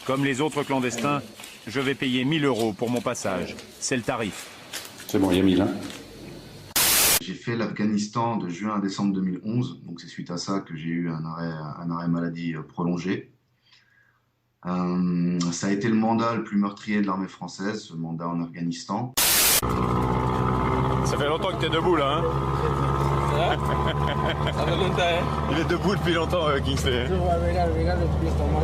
Comme les autres clandestins, je vais payer 1 000 € pour mon passage. C'est le tarif. C'est bon, il y a 1000, hein. J'ai fait l'Afghanistan de juin à décembre 2011, donc c'est suite à ça que j'ai eu un arrêt maladie prolongé. Ça a été le mandat le plus meurtrier de l'armée française, ce mandat en Afghanistan. Ça fait longtemps que t'es debout là, hein? Ça fait longtemps, hein? Il est debout depuis longtemps, Kingsley. Regarde le plus comment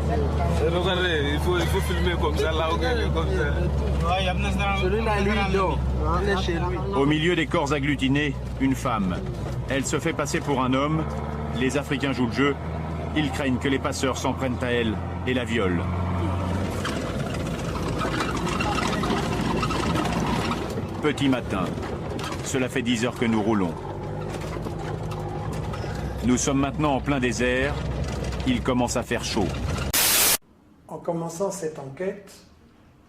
regardez, il faut filmer comme ça, là, comme ça. Celui-là, lui, non. On est chez lui. Au milieu des corps agglutinés, une femme. Elle se fait passer pour un homme. Les Africains jouent le jeu. Ils craignent que les passeurs s'en prennent à elle et la violent. Petit matin. Cela fait 10 heures que nous roulons. Nous sommes maintenant en plein désert. Il commence à faire chaud. En commençant cette enquête,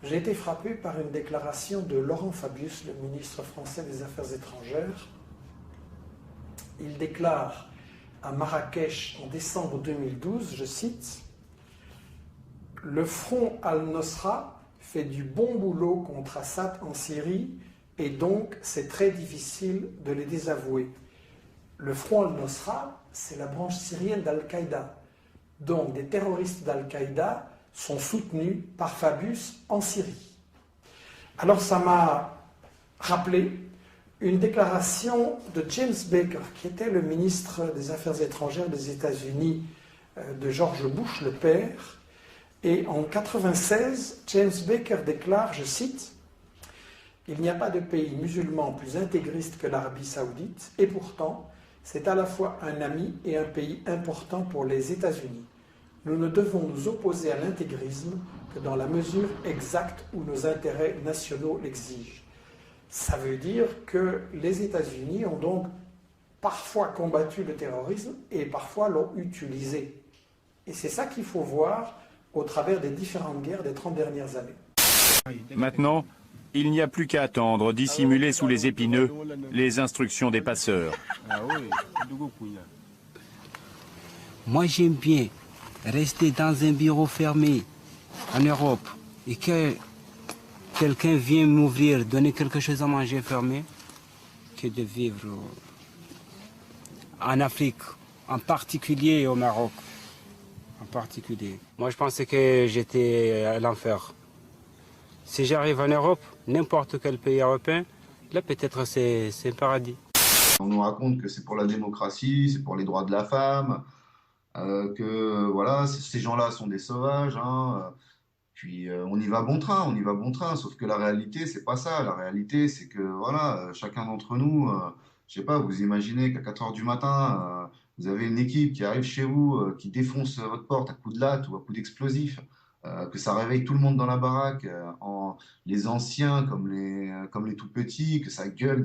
j'ai été frappé par une déclaration de Laurent Fabius, le ministre français des Affaires étrangères. Il déclare à Marrakech en décembre 2012, je cite, « Le front al-Nosra fait du bon boulot contre Assad en Syrie et donc c'est très difficile de les désavouer. » Le front al-Nosra, c'est la branche syrienne d'Al-Qaïda. Donc des terroristes d'Al-Qaïda sont soutenus par Fabius en Syrie. Alors ça m'a rappelé une déclaration de James Baker, qui était le ministre des Affaires étrangères des États-Unis de George Bush, le père. Et en 1996, James Baker déclare, je cite, « Il n'y a pas de pays musulman plus intégriste que l'Arabie saoudite, et pourtant, c'est à la fois un ami et un pays important pour les États-Unis. Nous ne devons nous opposer à l'intégrisme que dans la mesure exacte où nos intérêts nationaux l'exigent. » Ça veut dire que les États-Unis ont donc parfois combattu le terrorisme et parfois l'ont utilisé. Et c'est ça qu'il faut voir au travers des différentes guerres des 30 dernières années. Maintenant, il n'y a plus qu'à attendre, dissimuler sous les épineux, les instructions des passeurs. Moi, j'aime bien rester dans un bureau fermé en Europe et que quelqu'un vient m'ouvrir, donner quelque chose à manger fermé, que de vivre en Afrique, en particulier au Maroc. En particulier. Moi, je pensais que j'étais à l'enfer. Si j'arrive en Europe, n'importe quel pays européen, là peut-être c'est un paradis. On nous raconte que c'est pour la démocratie, c'est pour les droits de la femme, que voilà, ces gens-là sont des sauvages, hein, puis on y va bon train, sauf que la réalité, c'est pas ça. La réalité, c'est que voilà, chacun d'entre nous, je sais pas, vous imaginez qu'à 4 heures du matin, vous avez une équipe qui arrive chez vous, qui défonce votre porte à coups de latte ou à coups d'explosifs, que ça réveille tout le monde dans la baraque, les anciens comme les tout petits, que ça gueule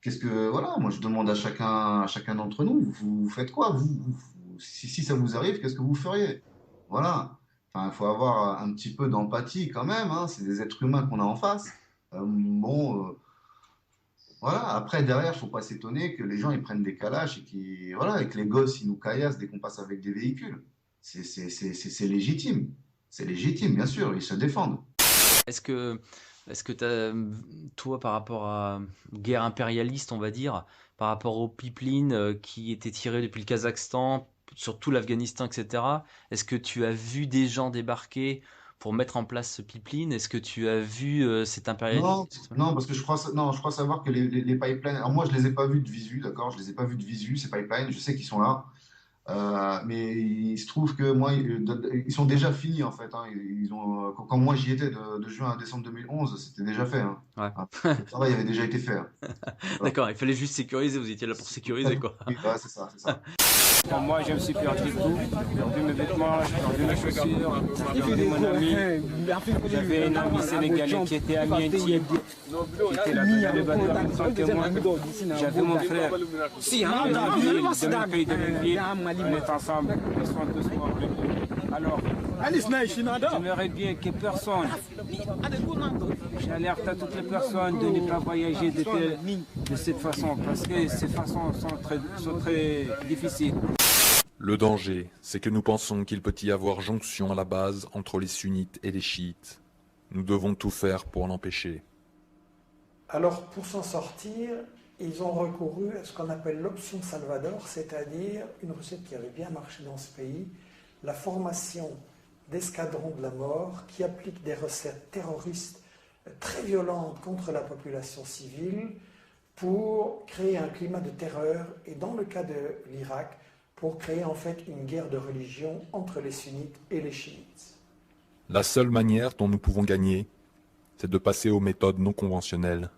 Qu'est-ce que, voilà, moi je demande à chacun d'entre nous, vous faites quoi, si ça vous arrive, qu'est-ce que vous feriez? Voilà. Enfin, il faut avoir un petit peu d'empathie quand même, hein, c'est des êtres humains qu'on a en face. Voilà. Après, derrière, il ne faut pas s'étonner que les gens ils prennent des calaches voilà, et que les gosses ils nous caillassent dès qu'on passe avec des véhicules. C'est légitime. C'est légitime, bien sûr, ils se défendent. Est-ce que toi, par rapport à guerre impérialiste, on va dire, par rapport aux pipelines qui étaient tirées depuis le Kazakhstan, surtout l'Afghanistan, etc., est-ce que tu as vu des gens débarquer pour mettre en place ce pipeline? Est-ce que tu as vu cet impérialisme? Non, parce que je crois savoir que les pipelines. Alors moi, je les ai pas vus de visu, d'accord? Je les ai pas vus de visu, ces pipelines. Je sais qu'ils sont là. Mais il se trouve que moi, ils sont déjà finis en fait, hein. Quand moi j'y étais de juin à décembre 2011, c'était déjà fait, hein. Ouais. Le travail avait déjà été fait, hein. D'accord, il fallait juste sécuriser, vous étiez là pour sécuriser, quoi. Oui, ouais, c'est ça. Pour moi, je me suis perdu tout. J'ai perdu mes vêtements, j'ai perdu mes chaussures, j'ai perdu mon ami. J'avais un ami sénégalais qui était ami intime, qui était là dans le bateau en même temps que moi. J'avais mon frère de mon pays de l'Envie. On est ensemble, on soin de soi. Alors, j'aimerais bien que personne, j'alerte à toutes les personnes de ne pas voyager de cette façon, parce que ces façons sont très difficiles. Le danger, c'est que nous pensons qu'il peut y avoir jonction à la base entre les sunnites et les chiites. Nous devons tout faire pour l'empêcher. Alors, pour s'en sortir, ils ont recouru à ce qu'on appelle l'option Salvador, c'est-à-dire une recette qui avait bien marché dans ce pays, la formation d'escadrons de la mort qui appliquent des recettes terroristes très violentes contre la population civile pour créer un climat de terreur et dans le cas de l'Irak, pour créer en fait une guerre de religion entre les sunnites et les chiites. La seule manière dont nous pouvons gagner, c'est de passer aux méthodes non conventionnelles.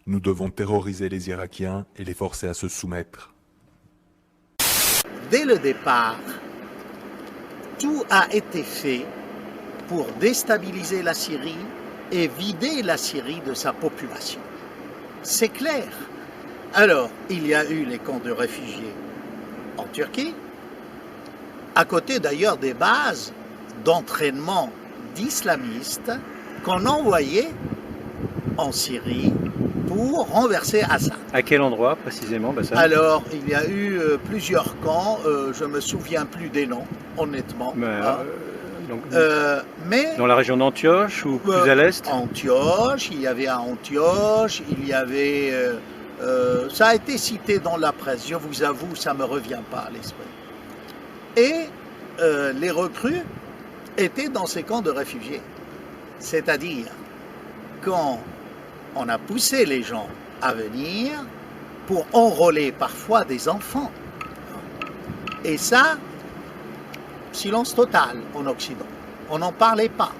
Nous devons terroriser les Irakiens et les forcer à se soumettre. Dès le départ, tout a été fait pour déstabiliser la Syrie et vider la Syrie de sa population. C'est clair. Alors, il y a eu les camps de réfugiés en Turquie, à côté d'ailleurs des bases d'entraînement d'islamistes qu'on envoyait en Syrie pour renverser Assad. À quel endroit précisément, Bassam? Alors, il y a eu plusieurs camps, je ne me souviens plus des noms, honnêtement. Mais dans la région d'Antioche ou plus à l'est? Antioche, il y avait à Antioche, il y avait... ça a été cité dans la presse, je vous avoue, ça ne me revient pas à l'esprit. Et les recrues étaient dans ces camps de réfugiés. C'est-à-dire, quand on a poussé les gens à venir pour enrôler parfois des enfants. Et ça, silence total en Occident. On n'en parlait pas.